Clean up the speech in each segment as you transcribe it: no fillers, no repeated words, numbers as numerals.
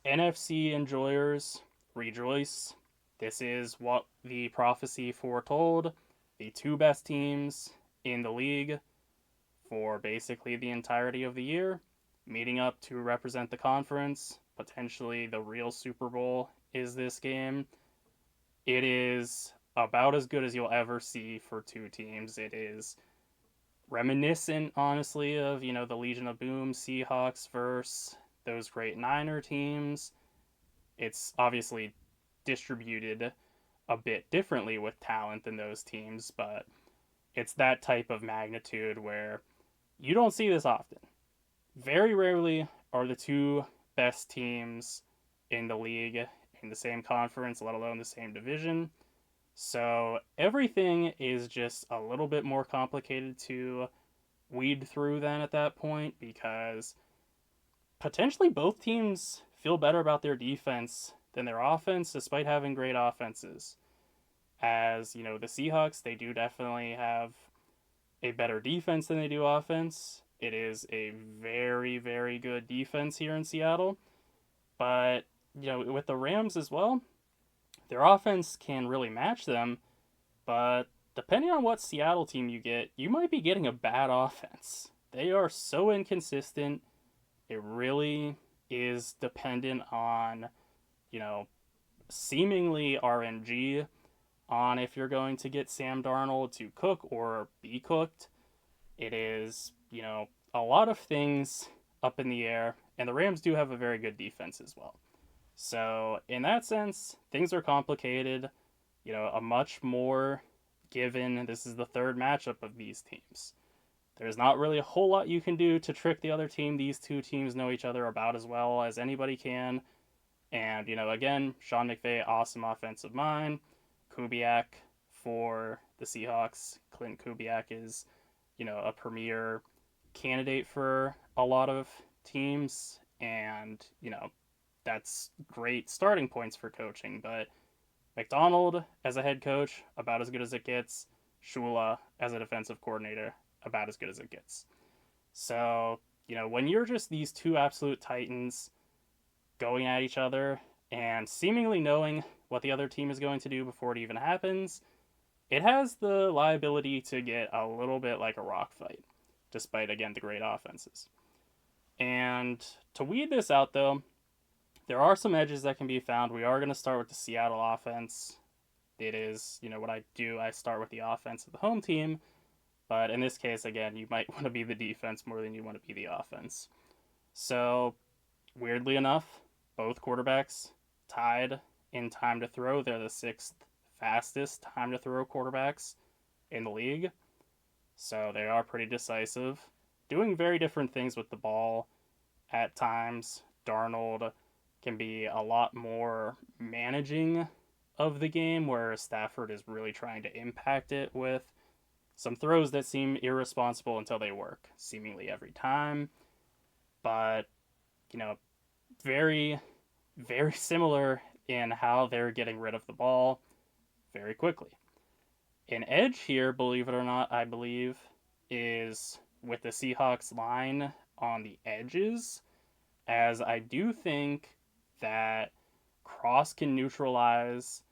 NFC enjoyers, rejoice. This is what the prophecy foretold. The two best teams in the league for basically the entirety of the year, meeting up to represent the conference. Potentially the real Super Bowl is this game. It is about as good as you'll ever see for two teams. It is reminiscent, honestly, of, the Legion of Boom Seahawks versus those great Niner teams. It's obviously distributed a bit differently with talent than those teams, but it's that type of magnitude where you don't see this often. Very rarely are the two best teams in the league in the same conference, let alone the same division. So everything is just a little bit more complicated to weed through then at that point because potentially both teams feel better about their defense than their offense despite having great offenses. As, the Seahawks, they do definitely have a better defense than they do offense. It is a very, very good defense here in Seattle. But, with the Rams as well, their offense can really match them. But depending on what Seattle team you get, you might be getting a bad offense. They are so inconsistent. It really is dependent on, you know, seemingly RNG on if you're going to get Sam Darnold to cook or be cooked. It is, a lot of things up in the air, and the Rams do have a very good defense as well. So, in that sense, things are complicated. A much more given this is the third matchup of these teams. There's not really a whole lot you can do to trick the other team. These two teams know each other about as well as anybody can. And, again, Sean McVay, awesome offensive mind. Kubiak for the Seahawks. Clint Kubiak is, a premier candidate for a lot of teams. And, that's great starting points for coaching. But McDonald as a head coach, about as good as it gets. Shula as a defensive coordinator, about as good as it gets. So, when you're just these two absolute titans going at each other and seemingly knowing what the other team is going to do before it even happens, it has the liability to get a little bit like a rock fight, despite, again, the great offenses. And to weed this out, though, there are some edges that can be found. We are going to start with the Seattle offense. It is, what I do. I start with the offense of the home team. But in this case, again, you might want to be the defense more than you want to be the offense. So, weirdly enough, both quarterbacks tied in time to throw. They're the sixth fastest time to throw quarterbacks in the league. So, they are pretty decisive. Doing very different things with the ball at times. Darnold can be a lot more managing of the game, where Stafford is really trying to impact it with some throws that seem irresponsible until they work, seemingly every time. But, you know, very, very similar in how they're getting rid of the ball very quickly. An edge here, believe it or not, I believe, is with the Seahawks line on the edges, as I do think that Cross can neutralize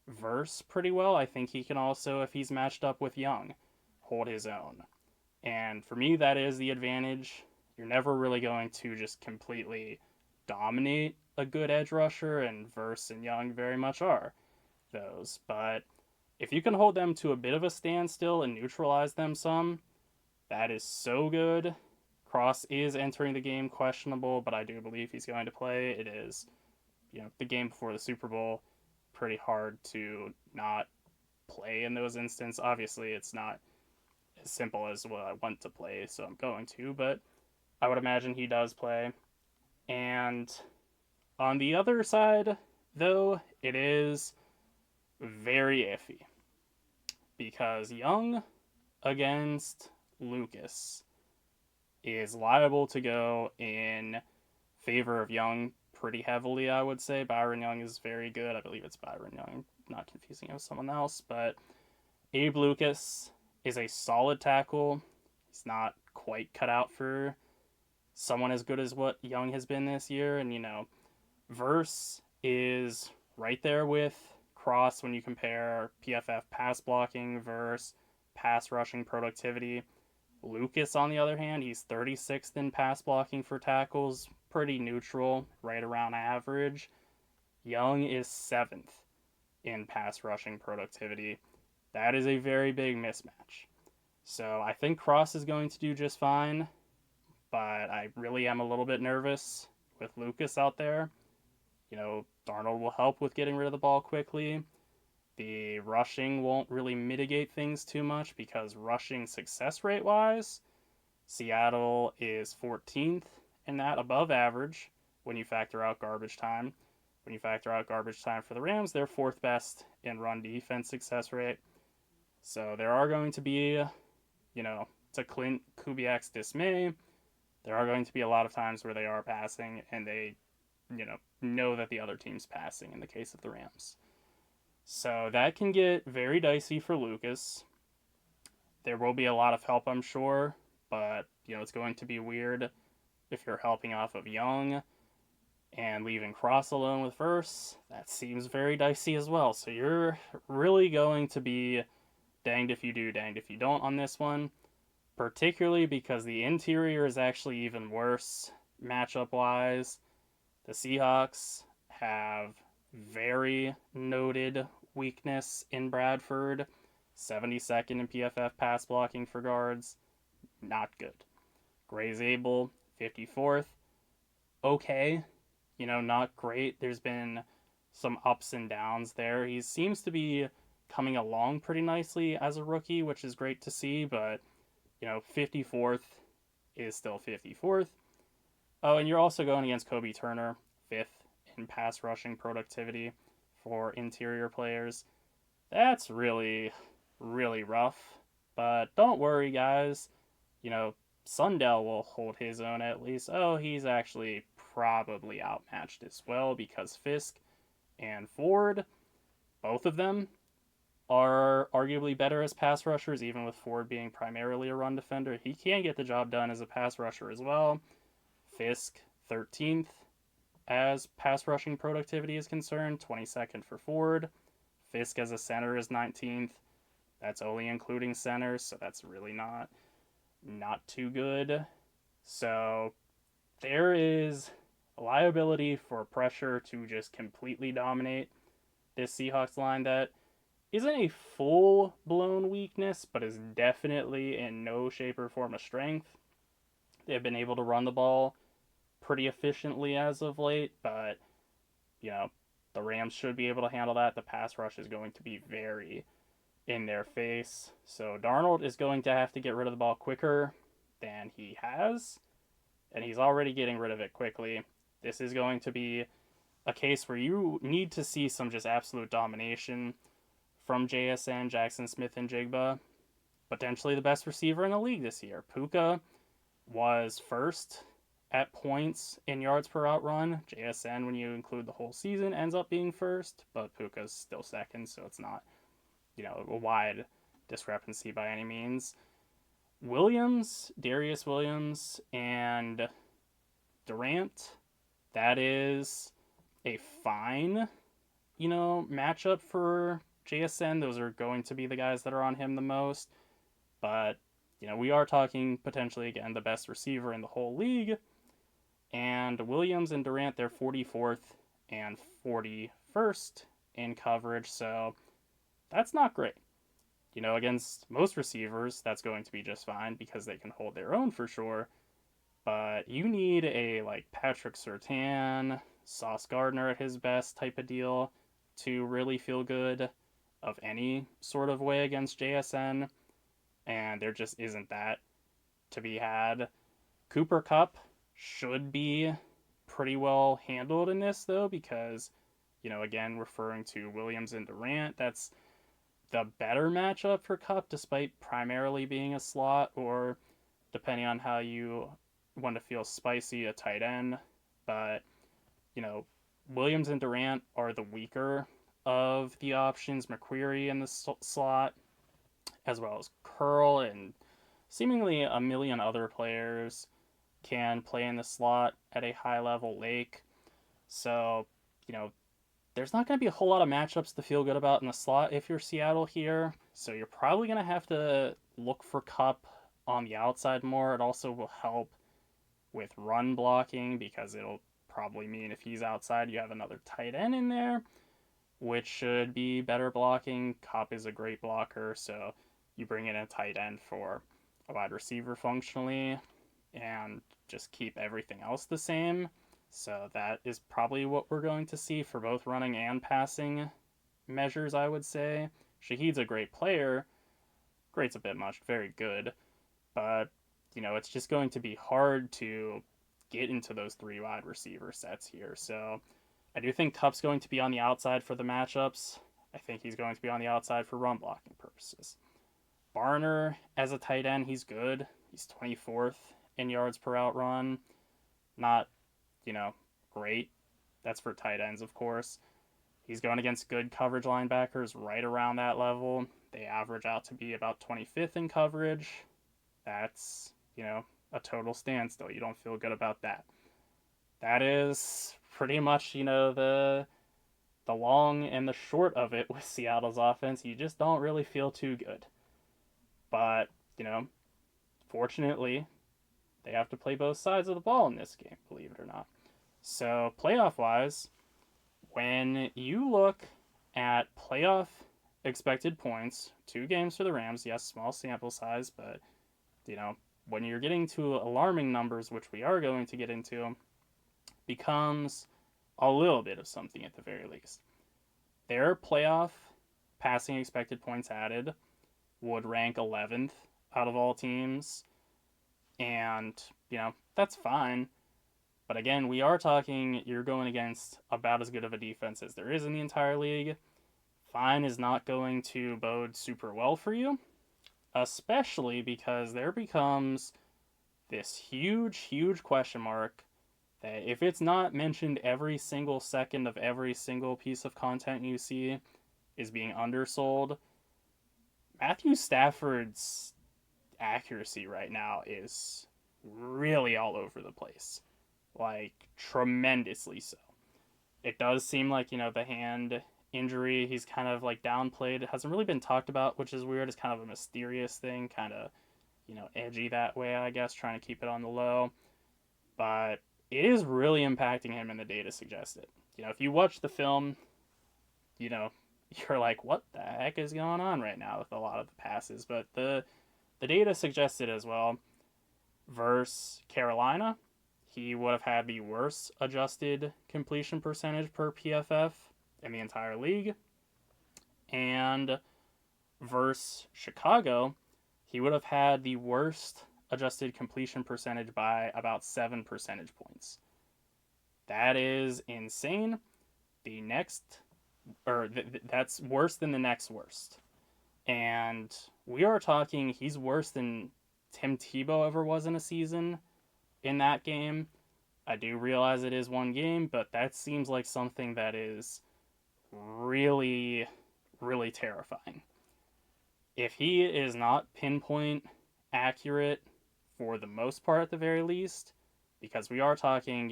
Verse pretty well. I think he can also, if he's matched up with Young, hold his own. And for me, that is the advantage. You're never really going to just completely dominate a good edge rusher, and Verse and Young very much are those. But if you can hold them to a bit of a standstill and neutralize them some, that is so good. Cross is entering the game questionable, but I do believe he's going to play. It is, the game before the Super Bowl. Pretty hard to not play in those instances. Obviously, it's not as simple as, well, I want to play, so I'm going to, but I would imagine he does play. And on the other side, though, it is very iffy because Young against Lucas is liable to go in favor of Young pretty heavily, I would say. Byron Young is very good. I believe it's Byron Young, not confusing it with someone else. But Abe Lucas is a solid tackle. He's not quite cut out for someone as good as what Young has been this year. And, Verse is right there with Cross when you compare PFF pass blocking versus pass rushing productivity. Lucas, on the other hand, he's 36th in pass blocking for tackles, pretty neutral, right around average. Young is 7th in pass rushing productivity. That is a very big mismatch. So I think Cross is going to do just fine, but I really am a little bit nervous with Lucas out there. Darnold will help with getting rid of the ball quickly. The rushing won't really mitigate things too much because rushing success rate wise, Seattle is 14th in that, above average when you factor out garbage time. When you factor out garbage time for the Rams, they're fourth best in run defense success rate. So there are going to be, to Clint Kubiak's dismay, there are going to be a lot of times where they are passing and they, know that the other team's passing in the case of the Rams. So that can get very dicey for Lucas. There will be a lot of help, I'm sure, but, it's going to be weird if you're helping off of Young and leaving Cross alone with Verse. That seems very dicey as well. So you're really going to be danged if you do, danged if you don't on this one, particularly because the interior is actually even worse matchup wise. The Seahawks have very noted weakness in Bradford, 72nd in PFF pass blocking for guards. Not good. Gray Zabel, 54th. Okay. Not great. There's been some ups and downs there. He seems to be coming along pretty nicely as a rookie, which is great to see, but, 54th is still 54th. Oh, and you're also going against Kobe Turner, 5th in pass rushing productivity for interior players. That's really, really rough. But don't worry, guys. Sundell will hold his own at least. Oh, he's actually probably outmatched as well because Fisk and Ford, both of them, are arguably better as pass rushers, even with Ford being primarily a run defender. He can get the job done as a pass rusher as well. Fisk, 13th as pass rushing productivity is concerned, 22nd for Ford. Fisk as a center is 19th. That's only including centers, so that's really not too good. So there is a liability for pressure to just completely dominate this Seahawks line that isn't a full-blown weakness, but is definitely in no shape or form a strength. They've been able to run the ball pretty efficiently as of late, but, the Rams should be able to handle that. The pass rush is going to be very in their face. So Darnold is going to have to get rid of the ball quicker than he has, and he's already getting rid of it quickly. This is going to be a case where you need to see some just absolute domination from JSN, Jackson Smith, and Jigba. Potentially the best receiver in the league this year. Puka was first at points in yards per out run. JSN, when you include the whole season, ends up being first, but Puka's still second, so it's not, a wide discrepancy by any means. Darius Williams, and Durant, that is a fine, matchup for JSN. Those are going to be the guys that are on him the most. But, we are talking potentially, again, the best receiver in the whole league. And Williams and Durant, they're 44th and 41st in coverage. So that's not great. Against most receivers, that's going to be just fine because they can hold their own for sure. But you need a, Patrick Surtain, Sauce Gardner at his best type of deal to really feel good of any sort of way against JSN. And there just isn't that to be had. Cooper Kupp should be pretty well handled in this, though, because, again, referring to Williams and Durant, that's the better matchup for Kupp, despite primarily being a slot, or depending on how you want to feel spicy, a tight end. But, Williams and Durant are the weaker of the options. McQuarrie in the slot, as well as Curl and seemingly a million other players can play in the slot at a high level. Lake, So, you know, there's not going to be a whole lot of matchups to feel good about in the slot if you're Seattle here. So you're probably going to have to look for Cup on the outside more. It also will help with run blocking because it'll probably mean if he's outside, you have another tight end in there, which should be better blocking. Cup is a great blocker, so you bring in a tight end for a wide receiver functionally and just keep everything else the same. So that is probably what we're going to see for both running and passing measures, I would say. Shaheed's a great player. Great's a bit much, very good. But, it's just going to be hard to get into those three wide receiver sets here. So I do think Cup's going to be on the outside for the matchups. I think he's going to be on the outside for run blocking purposes. Barner, as a tight end, he's good. He's 24th in yards per out run. Not, great. That's for tight ends, of course. He's going against good coverage linebackers right around that level. They average out to be about 25th in coverage. That's, a total standstill. You don't feel good about that. That is pretty much, the long and the short of it with Seattle's offense. You just don't really feel too good. But, fortunately, they have to play both sides of the ball in this game, believe it or not. So, playoff wise, when you look at playoff expected points, 2 games for the Rams, yes, small sample size, but, when you're getting to alarming numbers, which we are going to get into, becomes a little bit of something at the very least. Their playoff passing expected points added would rank 11th out of all teams. And, that's fine. But again, we are talking, you're going against about as good of a defense as there is in the entire league. Fine is not going to bode super well for you, especially because there becomes this huge, huge question mark that if it's not mentioned every single second of every single piece of content you see is being undersold, Matthew Stafford's accuracy right now is really all over the place. Like, tremendously so. It does seem like, the hand injury, he's kind of like downplayed. It hasn't really been talked about, which is weird. It's kind of a mysterious thing, kind of, edgy that way, I guess, trying to keep it on the low. But it is really impacting him, and the data suggests it. If you watch the film, you're like, what the heck is going on right now with a lot of the passes? But the data suggests it as well. Versus Carolina, he would have had the worst adjusted completion percentage per PFF in the entire league. And versus Chicago, he would have had the worst adjusted completion percentage by about 7 percentage points. That is insane. That's worse than the next worst. And we are talking, he's worse than Tim Tebow ever was in a season in that game. I do realize it is one game, but that seems like something that is really, really terrifying. If he is not pinpoint accurate for the most part at the very least, because we are talking,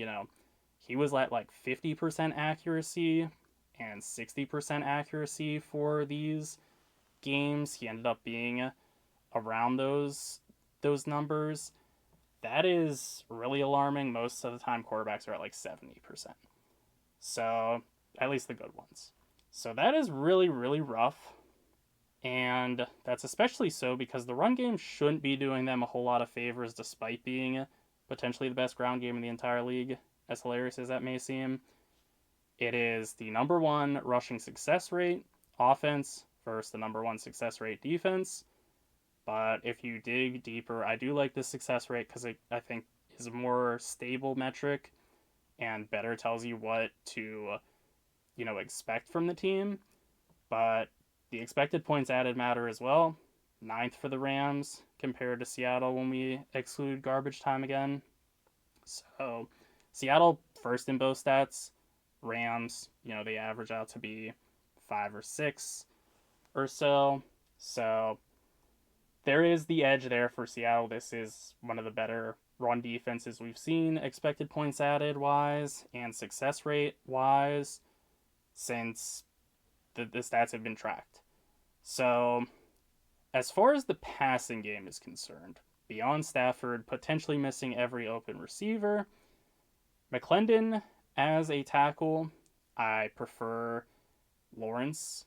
he was at like 50% accuracy and 60% accuracy for these games. He ended up being around those numbers. That is really alarming. Most of the time quarterbacks are at like 70%. So, at least the good ones. So that is really, really rough. And that's especially so because the run game shouldn't be doing them a whole lot of favors despite being potentially the best ground game in the entire league, as hilarious as that may seem. It is the number 1 rushing success rate offense versus the number 1 success rate defense. But if you dig deeper, I do like the success rate because I think is a more stable metric and better tells you what to, expect from the team. But the expected points added matter as well. 9th for the Rams compared to Seattle when we exclude garbage time again. So Seattle first in both stats. Rams, they average out to be 5 or 6 or so. So there is the edge there for Seattle. This is one of the better run defenses we've seen, expected points added wise, and success rate wise, since the stats have been tracked. So, as far as the passing game is concerned, beyond Stafford potentially missing every open receiver, McClendon as a tackle, I prefer Lawrence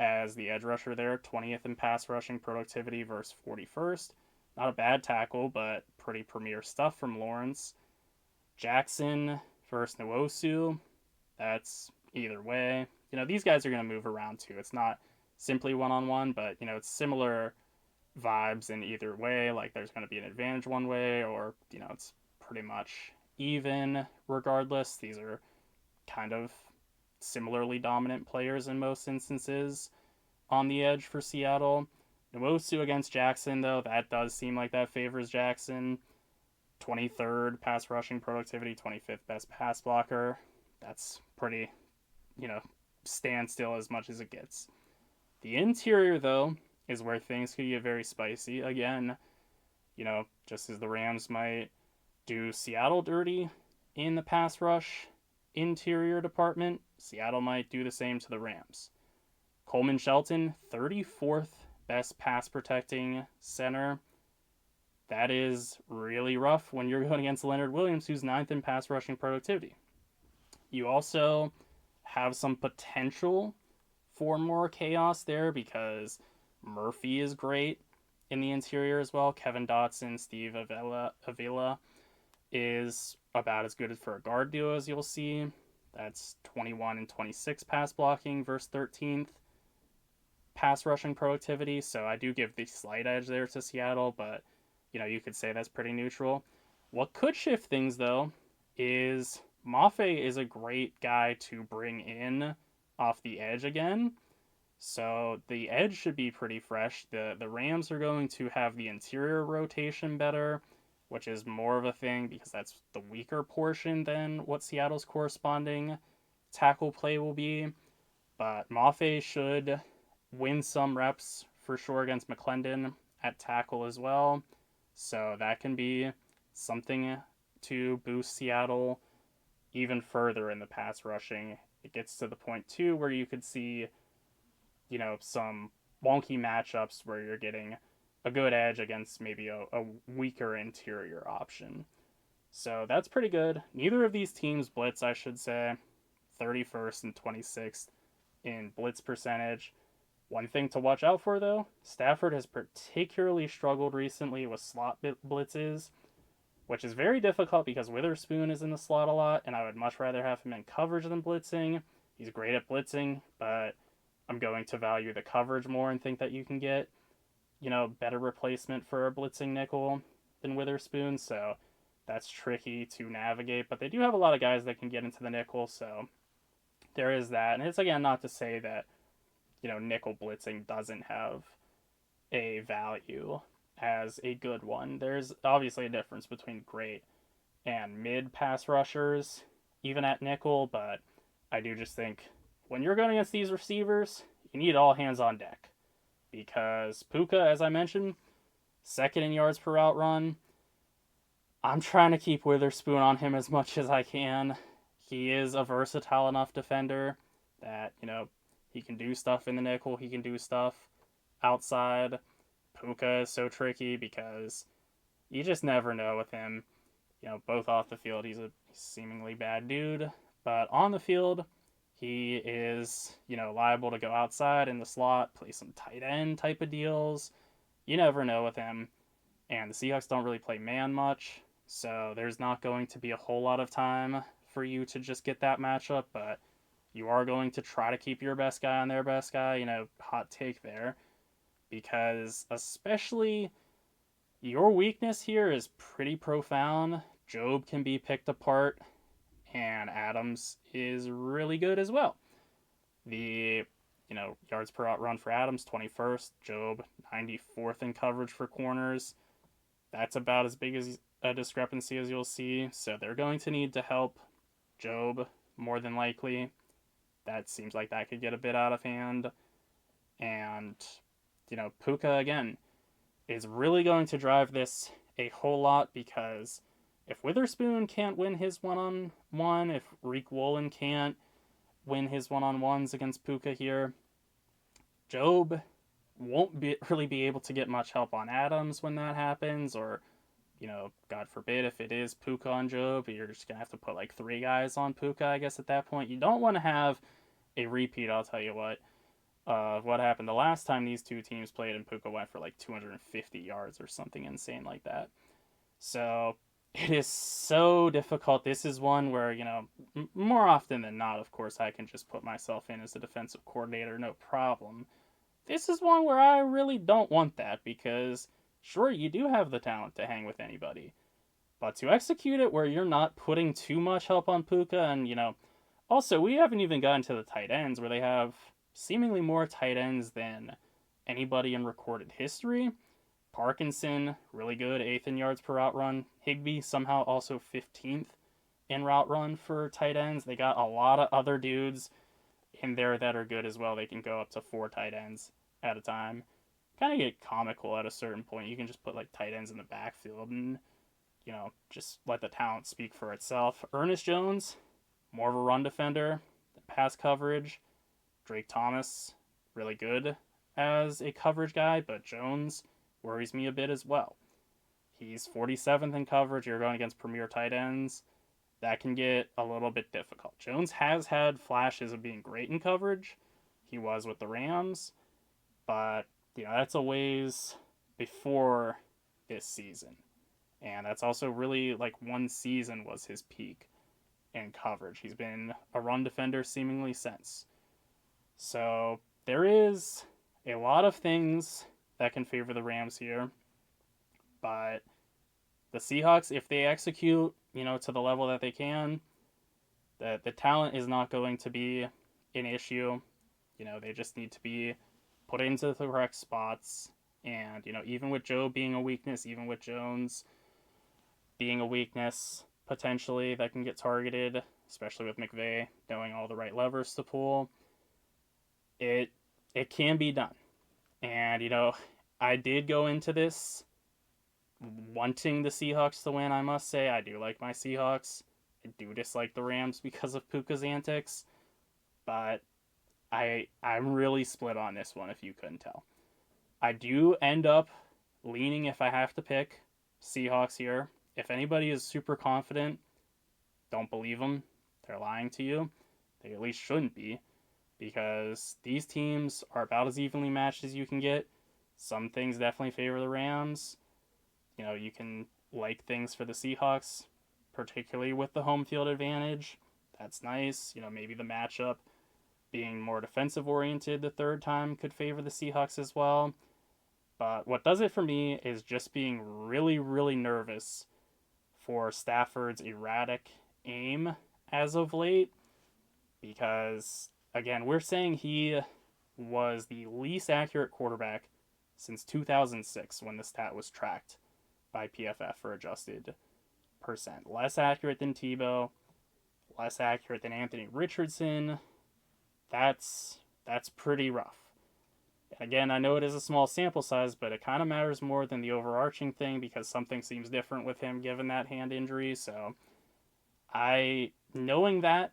as the edge rusher there, 20th in pass rushing productivity versus 41st. Not a bad tackle, but pretty premier stuff from Lawrence. Jackson versus Nwosu, that's either way. These guys are going to move around too. It's not simply one-on-one, but, it's similar vibes in either way. Like, there's going to be an advantage one way, or, it's pretty much even regardless. These are kind of similarly dominant players in most instances on the edge for Seattle. Nwosu against Jackson, though, that does seem like that favors Jackson. 23rd pass rushing productivity, 25th best pass blocker. That's pretty, standstill as much as it gets. The interior, though, is where things could get very spicy. Again, just as the Rams might do Seattle dirty in the pass rush interior department, Seattle might do the same to the Rams. Coleman Shelton, 34th best pass protecting center. That is really rough when you're going against Leonard Williams, who's 9th in pass rushing productivity. You also have some potential for more chaos there because Murphy is great in the interior as well. Kevin Dotson, Steve Avila is about as good for a guard duo as you'll see. That's 21 and 26 pass blocking versus 13th pass rushing productivity. So I do give the slight edge there to Seattle, but you could say that's pretty neutral. What could shift things though is Mafe is a great guy to bring in off the edge again. So the edge should be pretty fresh. The Rams are going to have the interior rotation better, which is more of a thing because that's the weaker portion than what Seattle's corresponding tackle play will be. But Mafe should win some reps for sure against McClendon at tackle as well. So that can be something to boost Seattle even further in the pass rushing. It gets to the point too where you could see, some wonky matchups where you're getting a good edge against maybe a weaker interior option. So that's pretty good. Neither of these teams blitz, I should say. 31st and 26th in blitz percentage. One thing to watch out for, though, Stafford has particularly struggled recently with slot blitzes, which is very difficult because Witherspoon is in the slot a lot, and I would much rather have him in coverage than blitzing. He's great at blitzing, but I'm going to value the coverage more and think that you can get, better replacement for a blitzing nickel than Witherspoon, so that's tricky to navigate. But they do have a lot of guys that can get into the nickel, so there is that. And it's, again, not to say that, nickel blitzing doesn't have a value as a good one. There's obviously a difference between great and mid pass rushers, even at nickel, but I do just think when you're going against these receivers, you need all hands on deck. Because Puka, as I mentioned, 2nd in yards per route run. I'm trying to keep Witherspoon on him as much as I can. He is a versatile enough defender that, he can do stuff in the nickel, he can do stuff outside. Puka is so tricky because you just never know with him. Both off the field, he's a seemingly bad dude, but on the field, he is, liable to go outside in the slot, play some tight end type of deals. You never know with him. And the Seahawks don't really play man much, so there's not going to be a whole lot of time for you to just get that matchup, but you are going to try to keep your best guy on their best guy, hot take there. Because especially your weakness here is pretty profound. Job can be picked apart, and Adams is really good as well. The, yards per out run for Adams, 21st. Job, 94th in coverage for corners. That's about as big as a discrepancy as you'll see. So they're going to need to help Job more than likely. That seems like that could get a bit out of hand. And, Puka, again, is really going to drive this a whole lot because if Witherspoon can't win his one-on-one, if Reek Woolen can't win his one-on-ones against Puka here, Job won't really be able to get much help on Adams when that happens, or, God forbid, if it is Puka on Job, you're just going to have to put like 3 guys on Puka, I guess, at that point. You don't want to have a repeat, I'll tell you what happened the last time these two teams played, and Puka went for like 250 yards or something insane like that. So it is so difficult. This is one where, more often than not, of course, I can just put myself in as a defensive coordinator, no problem. This is one where I really don't want that, because sure, you do have the talent to hang with anybody, but to execute it where you're not putting too much help on Puka, and, also, we haven't even gotten to the tight ends, where they have seemingly more tight ends than anybody in recorded history. Parkinson, really good, 8th in yards per route run. Higbee, somehow also 15th in route run for tight ends. They got a lot of other dudes in there that are good as well. They can go up to 4 tight ends at a time. Kind of get comical at a certain point. You can just put like tight ends in the backfield and, just let the talent speak for itself. Ernest Jones, more of a run defender, pass coverage. Drake Thomas, really good as a coverage guy, but Jones worries me a bit as well. He's 47th in coverage. You're going against premier tight ends. That can get a little bit difficult. Jones has had flashes of being great in coverage. He was with the Rams, but that's a ways before this season. And that's also really like one season was his peak in coverage. He's been a run defender seemingly since. So there is a lot of things that can favor the Rams here, but the Seahawks, if they execute, to the level that they can, the talent is not going to be an issue. They just need to be put into the correct spots. And, even with Joe being a weakness, even with Jones being a weakness, potentially, that can get targeted, especially with McVay knowing all the right levers to pull, it can be done. And, I did go into this wanting the Seahawks to win, I must say. I do like my Seahawks. I do dislike the Rams because of Puka's antics. But I'm really split on this one, if you couldn't tell. I do end up leaning, if I have to pick, Seahawks here. If anybody is super confident, don't believe them. They're lying to you. They at least shouldn't be, because these teams are about as evenly matched as you can get. Some things definitely favor the Rams. You can like things for the Seahawks, particularly with the home field advantage. That's nice. Maybe the matchup being more defensive oriented the third time could favor the Seahawks as well. But what does it for me is just being really, really nervous for Stafford's erratic aim as of late, because, again, we're saying he was the least accurate quarterback since 2006 when the stat was tracked by PFF for adjusted percent. Less accurate than Tebow, less accurate than Anthony Richardson. That's pretty rough. Again, I know it is a small sample size, but it kind of matters more than the overarching thing, because something seems different with him given that hand injury. So knowing that,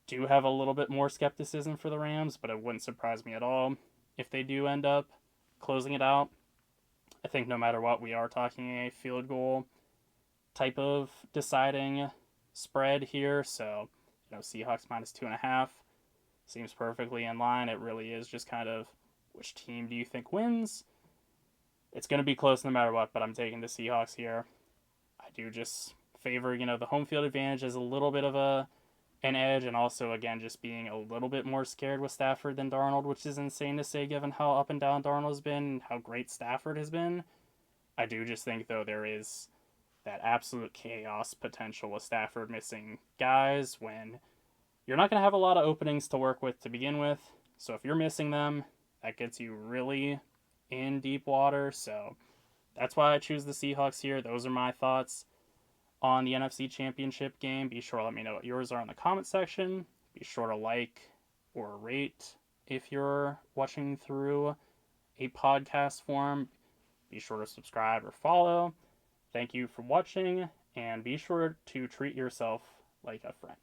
do have a little bit more skepticism for the Rams, but it wouldn't surprise me at all if they do end up closing it out. I think no matter what, we are talking a field goal type of deciding spread here. So, Seahawks minus 2.5 seems perfectly in line. It really is just kind of which team do you think wins. It's going to be close no matter what, but I'm taking the Seahawks here. I do just favor, the home field advantage as a little bit of an edge, and also, again, just being a little bit more scared with Stafford than Darnold, which is insane to say given how up and down Darnold's been and how great Stafford has been. I do just think, though, there is that absolute chaos potential with Stafford missing guys when you're not going to have a lot of openings to work with to begin with. So if you're missing them, that gets you really in deep water. So that's why I choose the Seahawks here. Those are my thoughts on the NFC Championship game. Be sure to let me know what yours are in the comment section. Be sure to like or rate if you're watching through a podcast form. Be sure to subscribe or follow. Thank you for watching, and be sure to treat yourself like a friend.